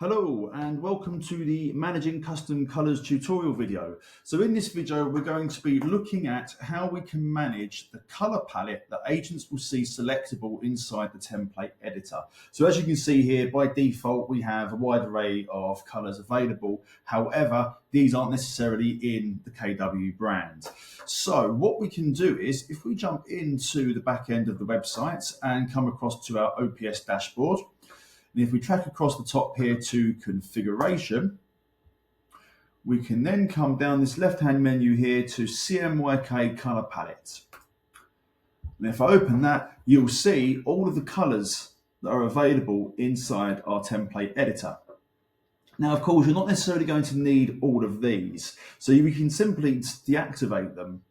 Hello and welcome to the Managing Custom Colors tutorial video. So in this video we're going to be looking at how we can manage the color palette that agents will see selectable inside the template editor. So as you can see here, by default we have a wide array of colors available. However, these aren't necessarily in the KW brand. So what we can do is, if we jump into the back end of the website and come across to our OPS dashboard, and if we track across the top here to configuration, we can then come down this left-hand menu here to CMYK color palette. And if I open that, you'll see all of the colors that are available inside our template editor. Now, of course, you're not necessarily going to need all of these. So we can simply deactivate them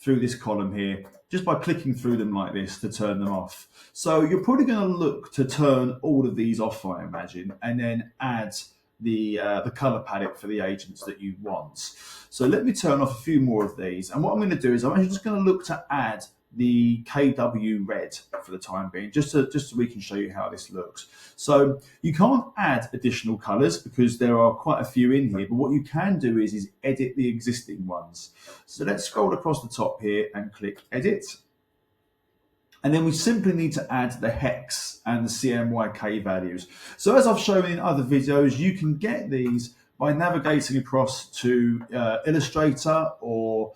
through this column here, just by clicking through them like this to turn them off. So you're probably going to look to turn all of these off, I imagine, and then add the color palette for the agents that you want. So let me turn off a few more of these. And what I'm going to do is I'm actually just going to look to add the KW red for the time being, just so we can show you how this looks. So you can't add additional colors because there are quite a few in here, but what you can do is edit the existing ones. So let's scroll across the top here and click edit. And then we simply need to add the hex and the CMYK values. So as I've shown in other videos, you can get these by navigating across to Illustrator or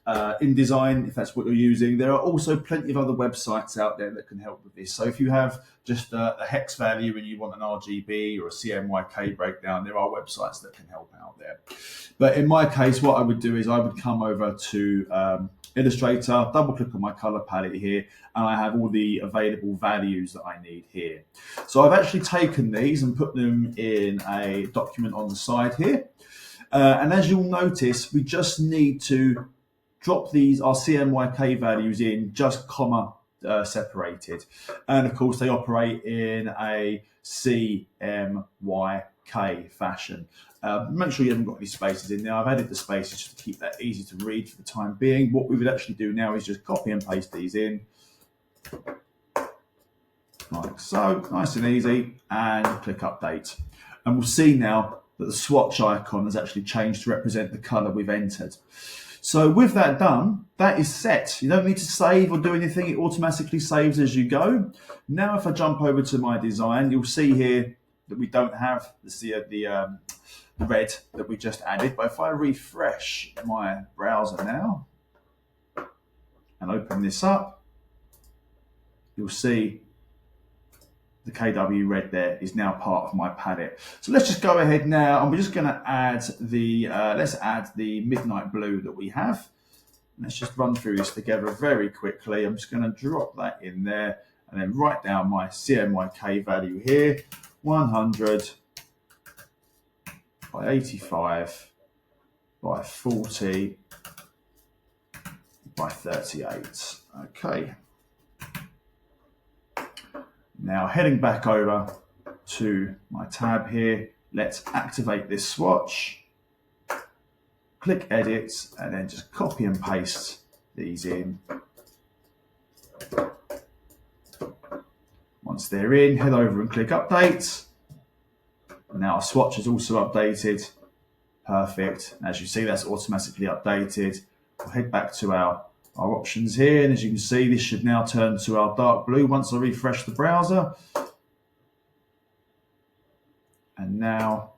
InDesign, if that's what you're using. There are also plenty of other websites out there that can help with this. So if you have just a hex value and you want an RGB or a CMYK breakdown, there are websites that can help out there. But in my case, what I would do is I would come over to Illustrator, double click on my color palette here, and I have all the available values that I need here. So I've actually taken these and put them in a document on the side here. And as you'll notice, we just need to drop our CMYK values in just comma separated. And of course, they operate in a CMYK fashion. Make sure you haven't got any spaces in there. I've added the spaces just to keep that easy to read for the time being. What we would actually do now is just copy and paste these in, like so, nice and easy, and click update. And we'll see now that the swatch icon has actually changed to represent the color we've entered. So with that done, that is set. You don't need to save or do anything. It automatically saves as you go. Now, if I jump over to my design, you'll see here that we don't have the red that we just added. But if I refresh my browser now and open this up, you'll see the KW red there is now part of my palette. So let's just go ahead now, and we're just going to add let's add the midnight blue that we have. Let's just run through this together very quickly. I'm just going to drop that in there and then write down my CMYK value here, 100 by 85 by 40 by 38. Okay. Now heading back over to my tab here, let's activate this swatch, click edit, and then just copy and paste these in. Once they're in, head over and click update. Now our swatch is also updated. Perfect. As you see, that's automatically updated. We'll head back to our options here, and as you can see, this should now turn to our dark blue once I refresh the browser. And now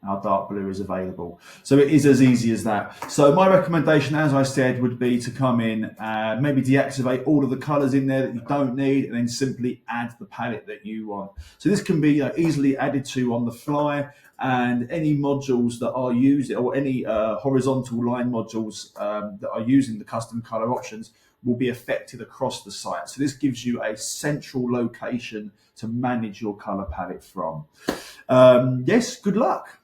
our dark blue is available. So it is as easy as that. So my recommendation, as I said, would be to come in, maybe deactivate all of the colors in there that you don't need, and then simply add the palette that you want. So this can be easily added to on the fly, and any modules that are used, or any horizontal line modules that are using the custom color options, will be affected across the site. So this gives you a central location to manage your color palette from. Yes, good luck.